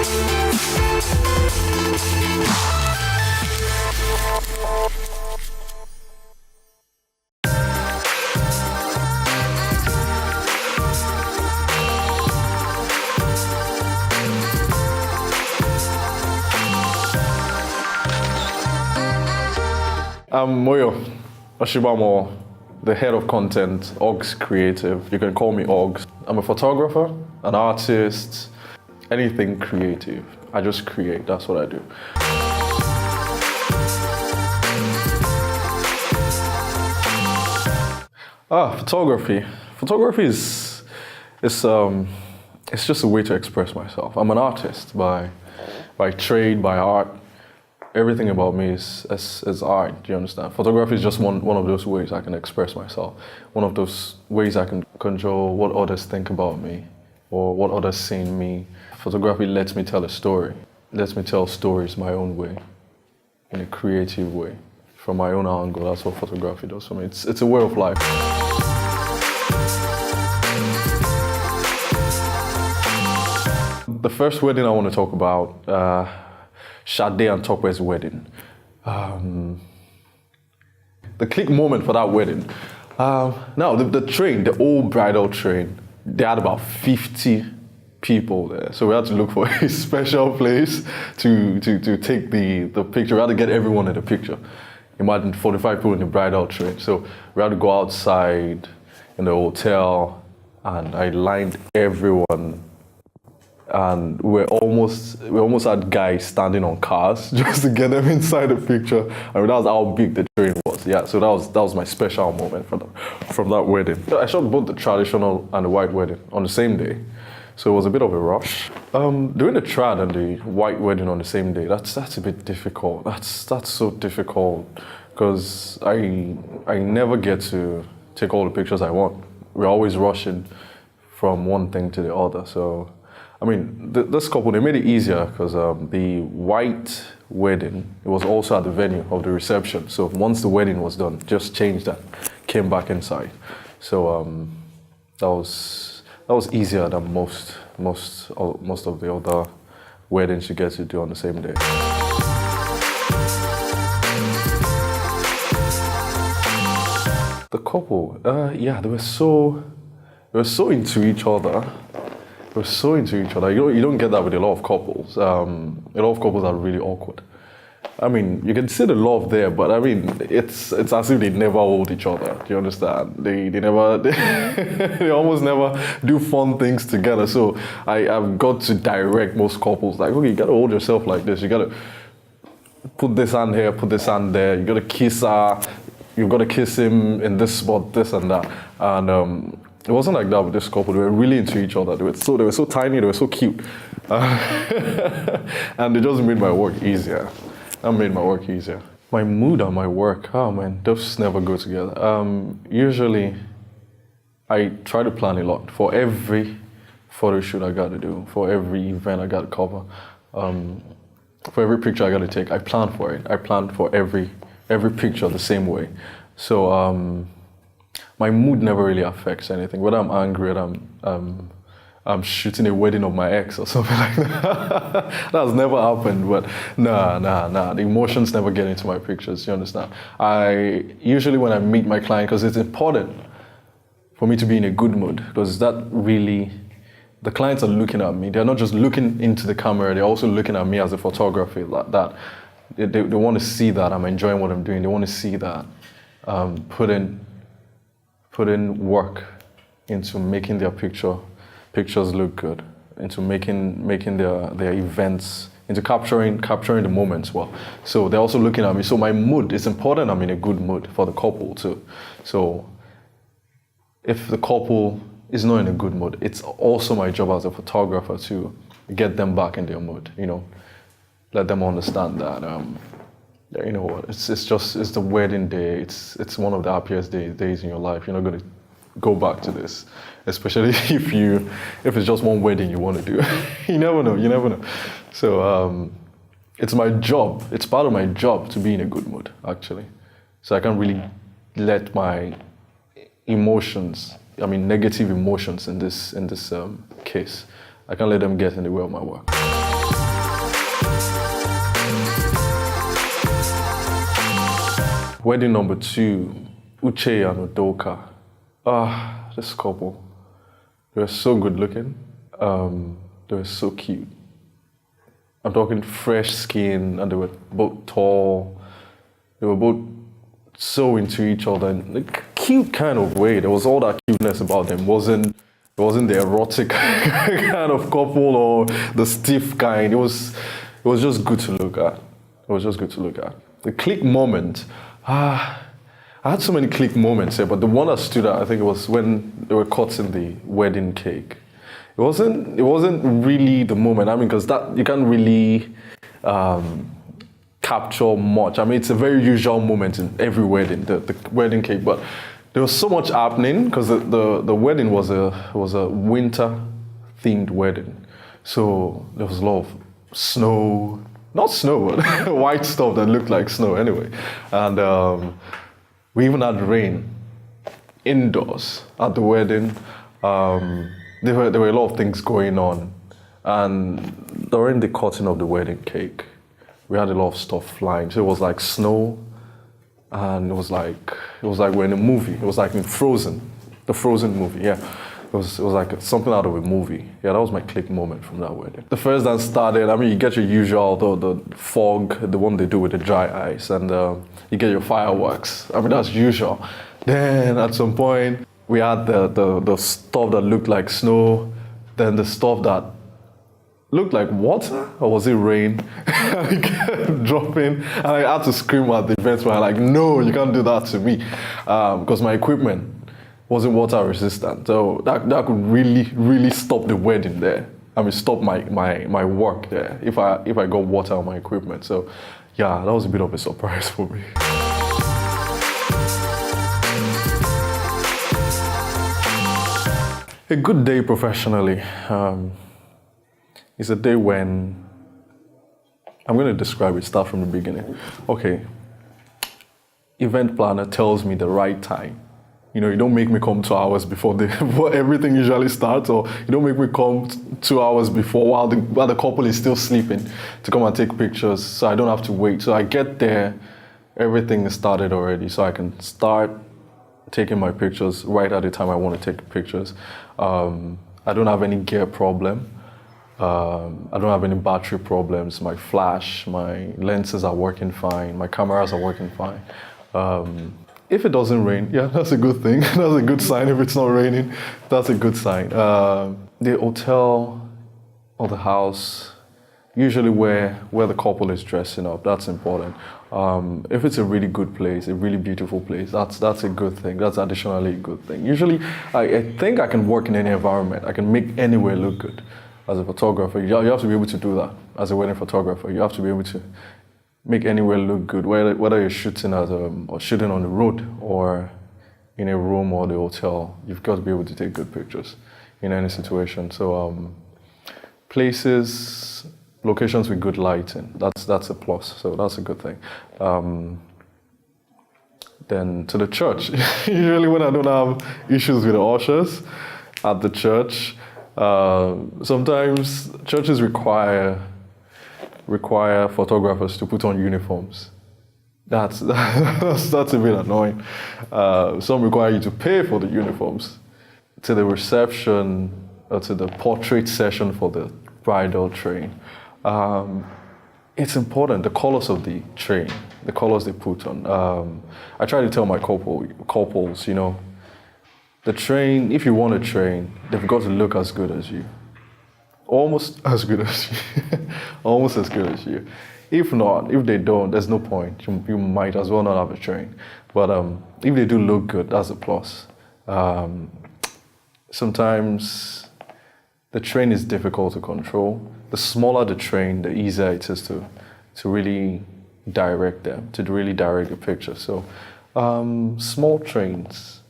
I'm MOYO OSIBAMOWO, the head of content, OGS Creative. You can call me OGS. I'm a photographer, an artist, anything creative. I just create, that's what I do. Photography. Photography is it's just a way to express myself. I'm an artist by trade, by art. Everything about me is art, do you understand? Photography is just one of those ways I can express myself. One of those ways I can control what others think about me or what others see in me. Photography lets me tell a story. Lets me tell stories my own way, in a creative way, from my own angle. That's what photography does for me. It's a way of life. The first wedding I want to talk about, Sade and Tokwe's wedding. The click moment for that wedding. Now, the train, the old bridal train, they had about 50 people there. So we had to look for a special place to take the picture. We had to get everyone in the picture. Imagine 45 people in the bridal train. So we had to go outside in the hotel, and I lined everyone. And we almost had guys standing on cars just to get them inside the picture. I mean, that was how big the train was. Yeah, so that was my special moment from that wedding. I shot both the traditional and the white wedding on the same day, so it was a bit of a rush. Doing the trad and the white wedding on the same day, that's a bit difficult. That's so difficult because I never get to take all the pictures I want. We're always rushing from one thing to the other. So. I mean, this couple, they made it easier because the white wedding, it was also at the venue of the reception. So once the wedding was done, just changed that, came back inside. So that was easier than most of the other weddings you get to do on the same day. The couple, yeah, they were so into each other. We're so into each other. You don't get that with a lot of couples. A lot of couples are really awkward. I mean, you can see the love there, but I mean, it's as if they never hold each other. Do you understand? They never, they almost never do fun things together. So I've got to direct most couples like, okay, you gotta hold yourself like this. You gotta put this hand here, put this hand there. You gotta kiss her. You've got to kiss him in this spot, this and that. And it wasn't like that with this couple. They were really into each other. They were so tiny, they were so cute. And it just made my work easier. That made my work easier. My mood and my work, oh man, those never go together. Usually, I try to plan a lot for every photo shoot I got to do, for every event I got to cover, for every picture I got to take. I plan for it. I plan for every picture the same way. So. My mood never really affects anything. Whether I'm angry or I'm shooting a wedding of my ex or something like that. That's never happened, but nah. The emotions never get into my pictures, you understand? Usually when I meet my client, because it's important for me to be in a good mood, because that really, the clients are looking at me. They're not just looking into the camera, they're also looking at me as a photographer like that. They want to see that I'm enjoying what I'm doing. They want to see that put in work into making their pictures look good, into making their events, into capturing the moments well. So they're also looking at me. So my mood, it's important I'm in a good mood for the couple too. So if the couple is not in a good mood, it's also my job as a photographer to get them back in their mood, you know, let them understand that you know what, it's the wedding day. It's one of the happiest days in your life. You're not going to go back to this, especially if it's just one wedding you want to do. You never know. So it's my job. It's part of my job to be in a good mood, actually. So I can't really let my emotions, I mean negative emotions in this case, I can't let them get in the way of my work. Wedding number 2, Uche and Udoka. This couple. They were so good looking. They were so cute. I'm talking fresh skin, and they were both tall. They were both so into each other in a cute kind of way. There was all that cuteness about them. It wasn't the erotic kind of couple or the stiff kind. It was just good to look at. It was just good to look at. The click moment. I had so many click moments here, but the one that stood out, I think it was when they were cutting the wedding cake. It wasn't really the moment. I mean, because that you can't really capture much. I mean, it's a very usual moment in every wedding, the wedding cake. But there was so much happening because the wedding was a winter themed wedding. So there was a lot of snow, not snow, but white stuff that looked like snow anyway. And we even had rain indoors at the wedding. There were a lot of things going on. And during the cutting of the wedding cake, we had a lot of stuff flying. So it was like snow, and it was like we're in a movie. It was like in Frozen, the Frozen movie, yeah. It was like something out of a movie. Yeah, that was my click moment from that wedding. The first dance started, I mean, you get your usual, the fog, the one they do with the dry ice, and you get your fireworks. I mean, that's usual. Then at some point, we had the stuff that looked like snow, then the stuff that looked like water, or was it rain? It kept dropping, and I had to scream at the events where I'm like, no, you can't do that to me, because my equipment wasn't water resistant. So that could really, really stop the wedding there. I mean, stop my work there if I got water on my equipment. So yeah, that was a bit of a surprise for me. A good day professionally is a day when, I'm going to describe it, start from the beginning. Okay, event planner tells me the right time. You know, you don't make me come 2 hours before everything usually starts, or you don't make me come 2 hours before while the couple is still sleeping to come and take pictures, so I don't have to wait. So I get there, everything is started already, so I can start taking my pictures right at the time I want to take pictures. I don't have any gear problem. I don't have any battery problems. My flash, my lenses are working fine. My cameras are working fine. If it doesn't rain, yeah, that's a good thing. That's a good sign. If it's not raining, that's a good sign. The hotel or the house, usually where the couple is dressing up, that's important. If it's a really good place, a really beautiful place, that's a good thing. That's additionally a good thing. Usually, I think I can work in any environment. I can make anywhere look good. As a photographer, you have to be able to do that. As a wedding photographer, you have to be able to make anywhere look good, whether you're shooting or shooting on the road or in a room or the hotel. You've got to be able to take good pictures in any situation. So places, locations with good lighting, that's a plus. So that's a good thing. Then to the church. Usually when I don't have issues with the ushers at the church, sometimes churches require photographers to put on uniforms. That's a bit annoying. Some require you to pay for the uniforms. To the reception or to the portrait session for the bridal train. It's important, the colors of the train, the colors they put on. I try to tell my couples, you know, the train, if you want a train, they've got to look as good as you. Almost as good as you. Almost as good as you. If not, if they don't, there's no point. You might as well not have a train. But if they do look good, that's a plus. Sometimes the train is difficult to control. The smaller the train, the easier it is to really direct them, to really direct the picture. So small trains.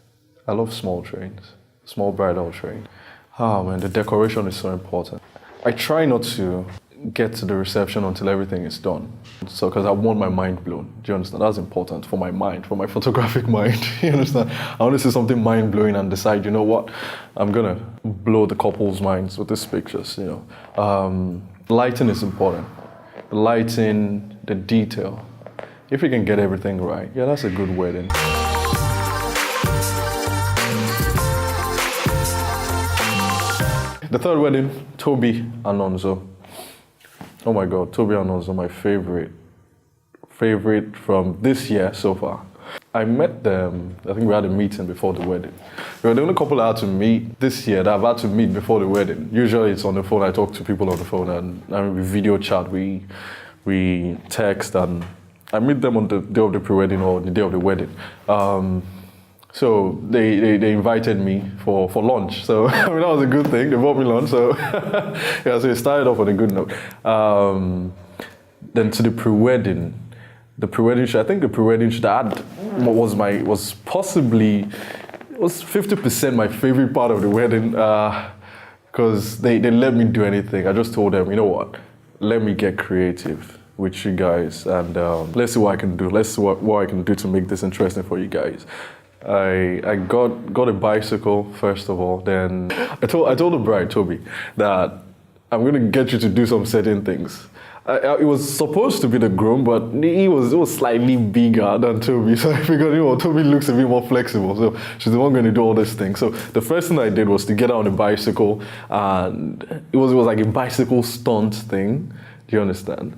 I love small trains, small bridal train. Oh man, the decoration is so important. I try not to get to the reception until everything is done. So, because I want my mind blown. Do you understand? That's important for my mind, for my photographic mind. You understand? I want to see something mind blowing and decide, you know what? I'm gonna blow the couple's minds with these pictures, you know. Lighting is important. The lighting, the detail. if you can get everything right, yeah, that's a good wedding. The third wedding, Toby and Nonzo. Oh my God, Toby and Nonzo, my favorite from this year so far. I met them, I think we had a meeting before the wedding. We were the only couple I had to meet this year that I've had to meet before the wedding. Usually it's on the phone, I talk to people on the phone and we video chat, we text, and I meet them on the day of the pre-wedding or the day of the wedding. So they invited me for lunch. So I mean, that was a good thing. They brought me lunch. So yeah, so it started off on a good note. Then to the pre-wedding. The pre-wedding shoot, I think the pre-wedding shoot I had was possibly 50% my favorite part of the wedding, because they let me do anything. I just told them, you know what, let me get creative with you guys, and let's see what I can do. Let's see what I can do to make this interesting for you guys. I got a bicycle first of all. Then I told the bride, Toby, that I'm gonna get you to do some certain things. It was supposed to be the groom, but it was slightly bigger than Toby. So I figured, you know, Toby looks a bit more flexible. So she's the one going to do all this thing. So the first thing I did was to get her on a bicycle, and it was like a bicycle stunt thing. Do you understand?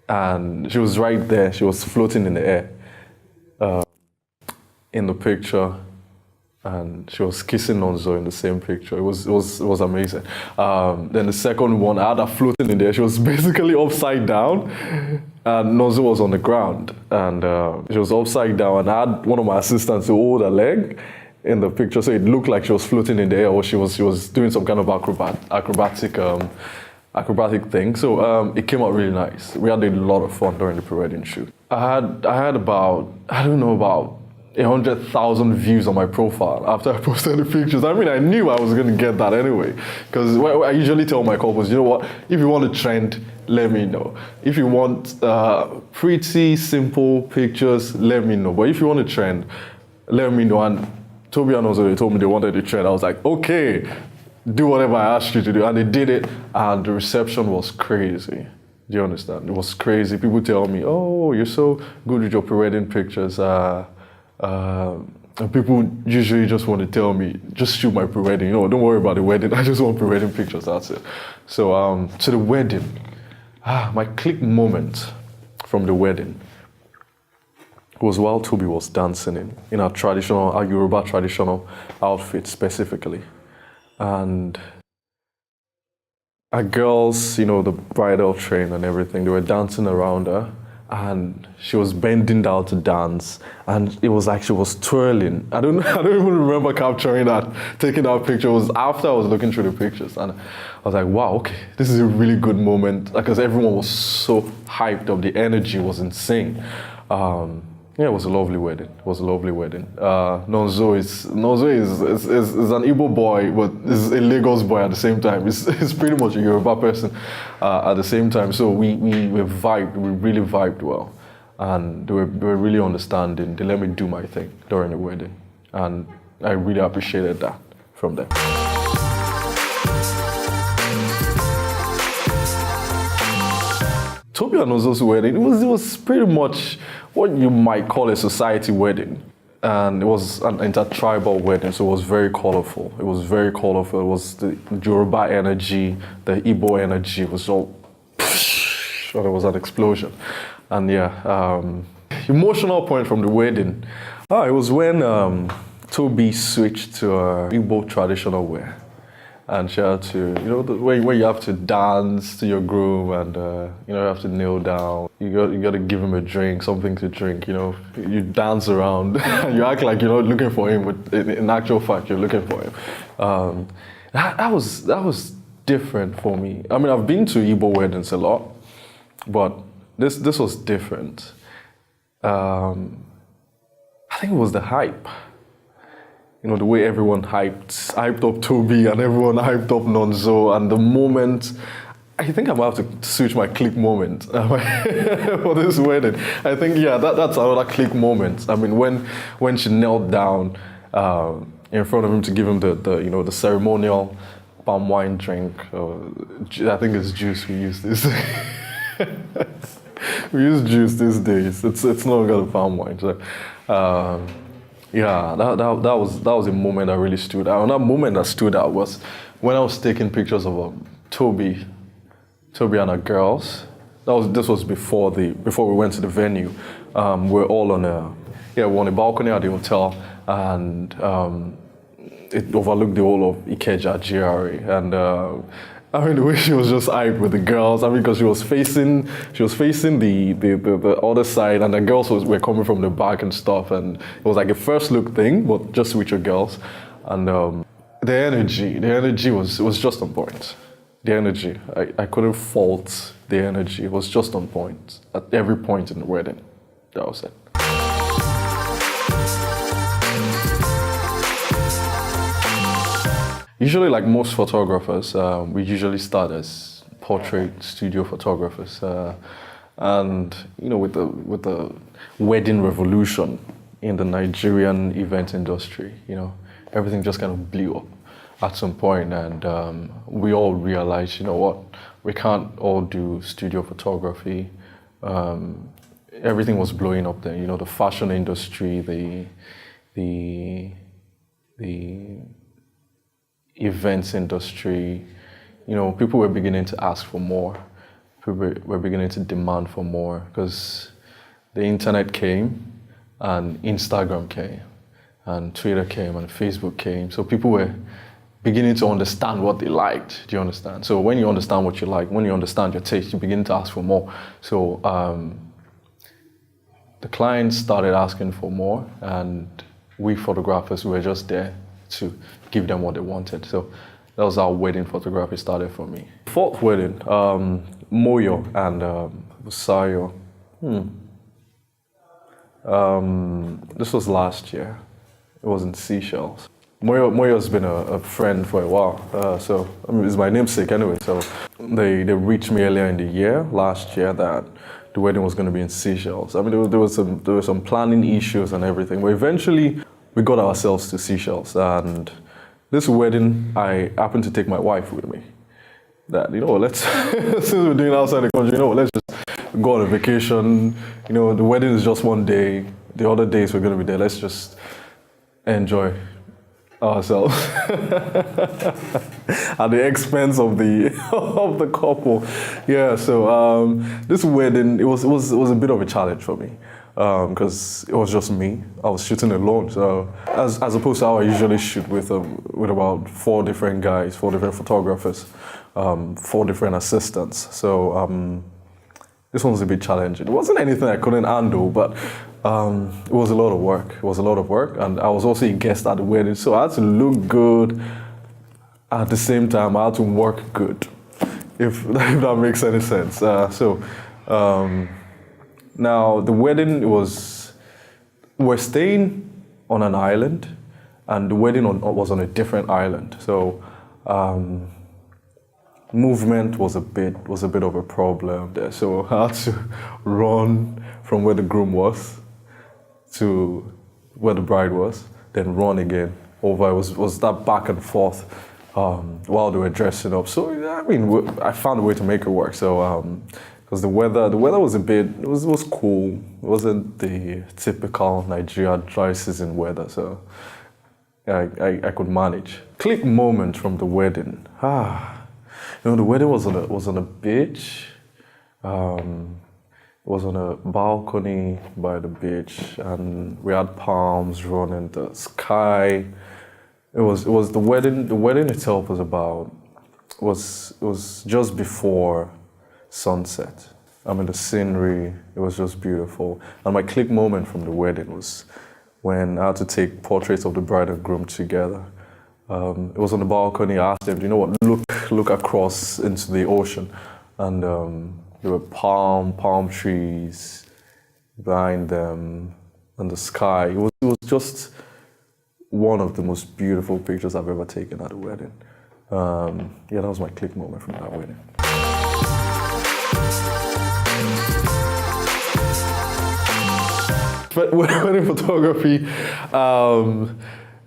And she was right there. She was floating in the air in the picture. And she was kissing Nonzo in the same picture. It was amazing. Then the second one, I had her floating in there. She was basically upside down, and Nonzo was on the ground. And she was upside down, and I had one of my assistants to hold her leg in the picture, so it looked like she was floating in the air, or she was doing some kind of acrobatic thing. So it came out really nice. We had a lot of fun during the pre-wedding shoot. I had about 100,000 views on my profile after I posted the pictures. I mean, I knew I was going to get that anyway, because I usually tell my couples, you know what, if you want a trend, let me know. If you want pretty simple pictures, let me know. But if you want a trend, let me know. And Toby and Nonzo, they told me they wanted a trend. I was like, okay, do whatever I asked you to do. And they did it, and the reception was crazy. Do you understand? It was crazy. People tell me, oh, you're so good with your pre-wedding pictures. And people usually just want to tell me, just shoot my pre-wedding, you know, don't worry about the wedding, I just want pre-wedding pictures, that's it. So to the wedding, my click moment from the wedding was while Toby was dancing in our Yoruba traditional outfit specifically. And our girls, you know, the bridal train and everything, they were dancing around her. And she was bending down to dance, and it was like she was twirling. I don't even remember capturing that, taking that picture. It was after I was looking through the pictures, and I was like, wow, okay, this is a really good moment, because everyone was so hyped up. The energy was insane. Yeah, it was a lovely wedding. It was a lovely wedding. Nonzo is an Igbo boy, but is a Lagos boy at the same time. He's pretty much a Yoruba person at the same time. So we vibed. We really vibed well, and they were really understanding. They let me do my thing during the wedding, and I really appreciated that from them. Toby and Nonzo's wedding, it was pretty much what you might call a society wedding. And it was an intertribal wedding, so it was very colorful. It was very colorful. It was the Yoruba energy, the Igbo energy. It was all, there was an explosion. And yeah, emotional point from the wedding. It was when Toby switched to Igbo traditional wear. And she had to, you know, where you have to dance to your groom, and you know, you have to kneel down. You got to give him a drink, something to drink. You know, you dance around. You act like you're not looking for him, but in actual fact, you're looking for him. That was different for me. I mean, I've been to Igbo weddings a lot, but this was different. I think it was the hype. You know, the way everyone hyped up Toby, and everyone hyped up Nonzo, and the moment, I think I'm going to have to switch my click moment for this wedding. I think, yeah, that's another click moment. I mean, when she knelt down in front of him to give him the ceremonial palm wine drink. I think it's juice we use this. we use juice these days. It's no longer the palm wine. So, yeah, that was a moment that really stood out. And that moment that stood out was when I was taking pictures of Toby and our girls. This was before we went to the venue. We're all on a balcony at the hotel, and it overlooked the whole of Ikeja GRA. And I mean, the way she was just hyped with the girls. I mean, because she was facing the other side, and the girls were coming from the back and stuff. And it was like a first look thing, but just with your girls. And the energy was just on point. The energy, I couldn't fault the energy. It was just on point at every point in the wedding. That was it. Usually, like most photographers, we usually start as portrait studio photographers, and you know, with the wedding revolution in the Nigerian event industry, you know, everything just kind of blew up at some point, and we all realized, you know what, we can't all do studio photography. Everything was blowing up then, you know, the fashion industry, the events industry, you know, people were beginning to ask for more. People were beginning to demand for more because the internet came and Instagram came and Twitter came and Facebook came. So people were beginning to understand what they liked. Do you understand? So when you understand what you like, when you understand your taste, you begin to ask for more. So the clients started asking for more, and we photographers were just there to give them what they wanted. So that was how wedding photography started for me. Fourth wedding, MOYO and Sayo. This was last year. It was in Seychelles. MOYO's been a friend for a while, so I mean, it's my namesake anyway. So they reached me earlier in the year, last year, that the wedding was going to be in Seychelles. I mean, there were some planning issues and everything, but eventually we got ourselves to Seychelles. And this wedding, I happened to take my wife with me. That, you know, let's since we're doing it outside the country, you know, let's just go on a vacation. You know, the wedding is just one day. The other days we're going to be there. Let's just enjoy ourselves at the expense of the couple. Yeah, so this wedding, it was a bit of a challenge for me because it was just me. I was shooting alone, so as opposed to how I usually shoot with about 4 different guys, 4 different photographers, 4 different assistants. So this one was a bit challenging. It wasn't anything I couldn't handle, but it was a lot of work. It was a lot of work, and I was also a guest at the wedding, so I had to look good. At the same time, I had to work good, if that makes any sense. Now the wedding we're staying on an island, and the wedding was on a different island. So movement was a bit of a problem there. So I had to run from where the groom was to where the bride was, then run again over. It was that back and forth while they were dressing up. So I mean, I found a way to make it work. So because the weather was it was cool. It wasn't the typical Nigeria dry season weather. So I could manage. Click moment from the wedding. You know, the wedding was on a beach. It was on a balcony by the beach, and we had palms running the sky. It was the wedding. The wedding itself was just before sunset. I mean, the scenery, it was just beautiful. And my click moment from the wedding was when I had to take portraits of the bride and groom together. It was on the balcony. I asked them, you know what, look across into the ocean. And there were palm trees behind them and the sky. It was just one of the most beautiful pictures I've ever taken at a wedding. Yeah, that was my click moment from that wedding. But wedding photography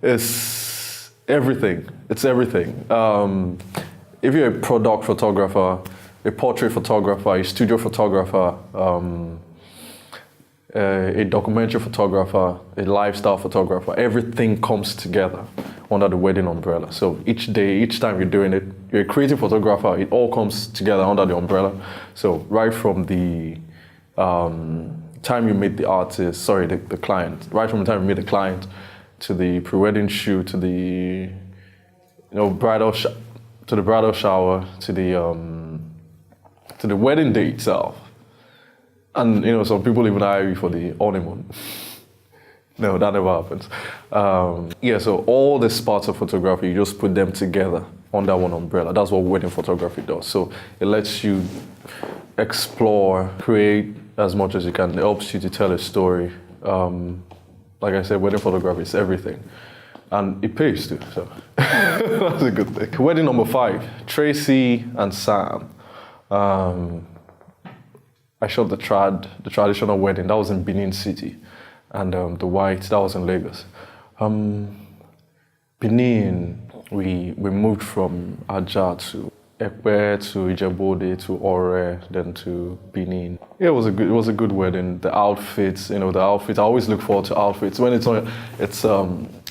is everything. It's everything. If you're a product photographer, a portrait photographer, a studio photographer, a documentary photographer, a lifestyle photographer. Everything comes together under the wedding umbrella. So each day, each time you're doing it, you're a creative photographer, it all comes together under the umbrella. So right from the time you meet the artist, sorry, the client, right from the time you meet the client to the pre-wedding shoot, to the bridal shower, to the wedding day itself. And some people even hire you for the honeymoon. No, that never happens. So all the parts of photography, you just put them together under one umbrella. That's what wedding photography does. So it lets you explore, create as much as you can. It helps you to tell a story. Like I said, wedding photography is everything. And it pays too, so that's a good thing. Wedding number 5, Tracy and Sam. I shot the traditional wedding. That was in Benin City. And the white, that was in Lagos. Benin, we moved from Aja to Ekpe to Ijebu-Ode to Ore, then to Benin. Yeah, it was a good wedding. The outfits, I always look forward to outfits. When it's a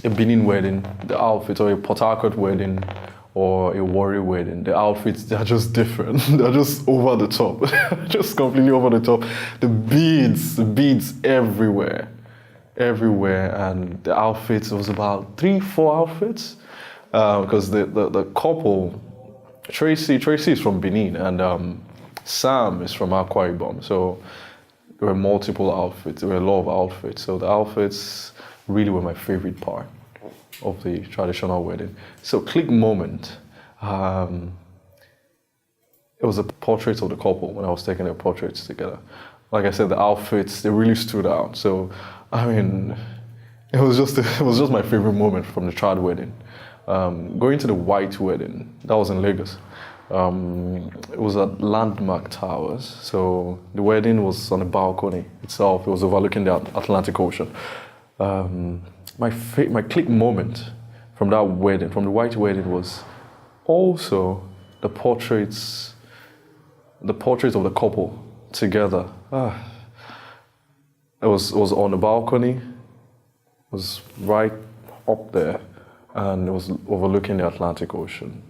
Benin wedding, the outfits, or a Port Harcourt wedding, or a Warri wedding, the outfits, they're just different. They're just over the top, just completely over the top. The beads everywhere, and the outfits, it was about 3-4 outfits, because the couple, Tracy is from Benin, and Sam is from Akwa Ibom, so there were multiple outfits, there were a lot of outfits, so the outfits really were my favorite part of the traditional wedding. So click moment, it was a portrait of the couple when I was taking their portraits together. Like I said, the outfits, they really stood out. So, it was just my favorite moment from the trad wedding. Going to the white wedding, that was in Lagos. It was at Landmark Towers. So the wedding was on a balcony itself. It was overlooking the Atlantic Ocean. My click moment from that wedding, from the white wedding, was also the portraits of the couple together. It was on the balcony. It was right up there, and it was overlooking the Atlantic Ocean.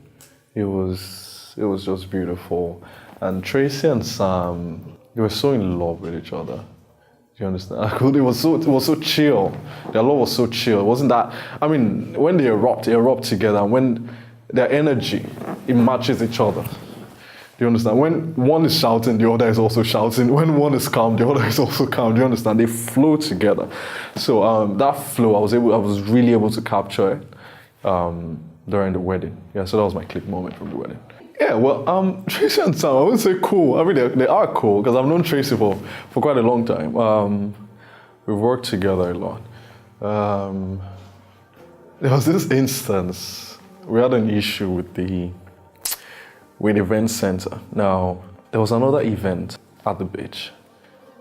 It was just beautiful. And Tracy and Sam, they were so in love with each other. Do you understand? It was so chill. Their love was so chill. It wasn't that, when they erupt together, and when their energy, it matches each other. Do you understand? When one is shouting, the other is also shouting. When one is calm, the other is also calm. Do you understand? They flow together. So that flow, I was really able to capture it during the wedding. Yeah, so that was my click moment from the wedding. Yeah, well, Tracy and Sam, I wouldn't say cool. They are cool, because I've known Tracy for quite a long time. We've worked together a lot. There was this instance, we had an issue with the event center. Now, there was another event at the beach.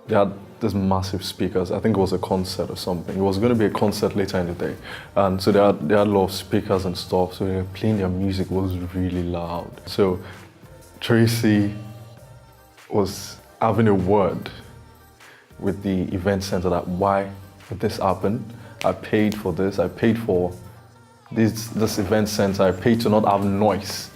They had these massive speakers. I think it was a concert or something. It was going to be a concert later in the day. And so they had a lot of speakers and stuff. So they were playing their music, was really loud. So Tracy was having a word with the event center that why did this happen? I paid for this. I paid for this event center. I paid to not have noise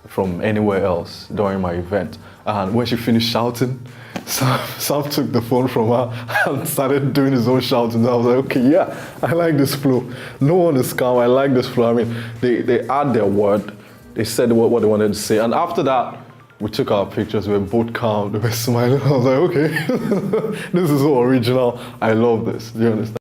from anywhere else during my event. And when she finished shouting, Sam took the phone from her and started doing his own shouting. I was like, okay, yeah, I like this flow. No one is calm, I like this flow. They add their word, they said what they wanted to say. And after that, we took our pictures, we were both calm, they were smiling. I was like, okay, this is so original. I love this, do you understand?